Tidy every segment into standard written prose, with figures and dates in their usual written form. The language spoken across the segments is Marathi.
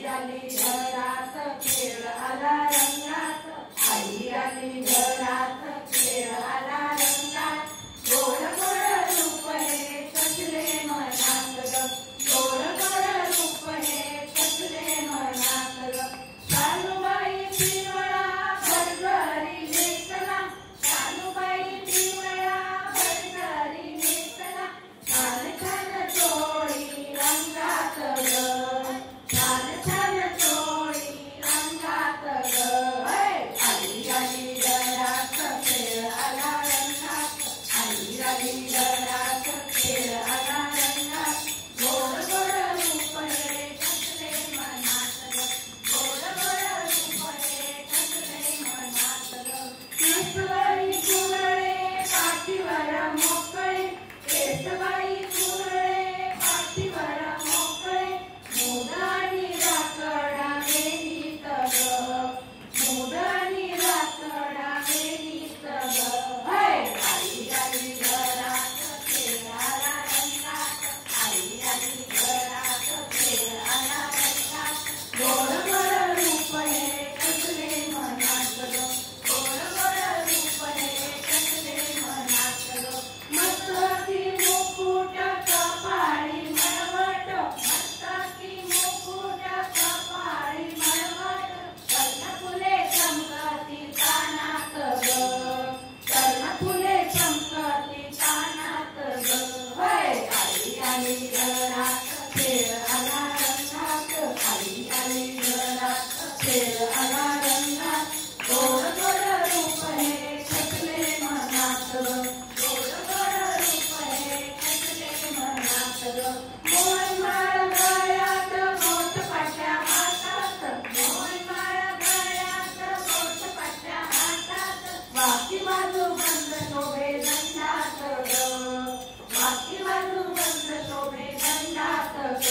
आली घरात खेळ आला रंगात, आई आली घरात खेळ आला रंगात. गोड गोड रूप हे कसले मनात ग, गोड गोड रूप हे कसले मनात ग. सासूबाई पिवळा भरभरी नेसला, सासूबाई पिवळा भरभरी नेसला. छान छान चोळी रंगात ग, छान छान चोळी रंगात ग. आई आली घरात खेळ आला रंगात, आई आली घरात खेळ आला रंगात. गोड गोड रूप हे कसले मनात ग, गोड गोड रूप हे कसले मनात ग. केसबाई कुरळे पाठीवर मोकळे, केसबाई कुरळे पाठीवर मोकळे. मूड आणि राखडा वेणीत ग, मूड आणि राखडा वेणीत ग. आई आली घरात खेळ आला रंगात, आई आली घरात खेळ आला रंगात. गोड गोड रूप हे कसले मनात ग, गोड गोड रूप हे कसले मनात ग. मस्तकी मुकुट कपाळी मळवट, मस्तकी मुकुट कपाळी मळवट. कर्णफुले चमकती कानात ग, कर्णफुले चमकती कानात ग. आई आली घरात खेळ आला रंगात, आई आली घरात खेळ आला रंगात. गोड गोड रूप हे कसले मनात ग, गोड गोड रूप हे कसले मनात ग. मोरमाळ गळ्यात बोटपाट्या हातात, मोरमाळ गळ्यात बोटपाट्या हातात. बाकी बाजू बंद शोभे दंडात ग, बाकी बाजू बंद शोभे दंडात ग.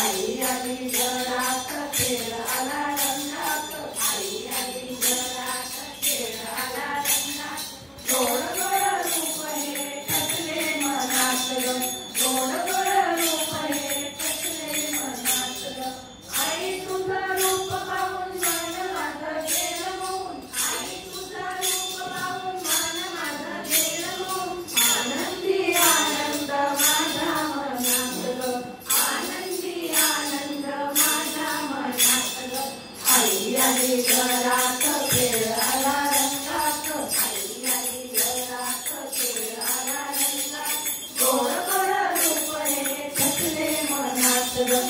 आई आली घरात खेळ आला रंगात, आई आली घरात खेळ आला रंगात. गोड गोड रूप हे कसले मनात ग, गोड गोड रूप हे कसले मनात ग. आई तुझं रूप पाहून मन माझं गेलं मोहून, आई तुझं रूप पाहून मन माझं गेलं मोहून. आनंदी आनंद माझ्या मनात ग, आनंदी आनंद माझ्या मनात ग. आई आली घरात खेळ आला रंगात, आई आली घरात खेळ आला रंगात. गोड गोड रूप हे कसले मनात ग.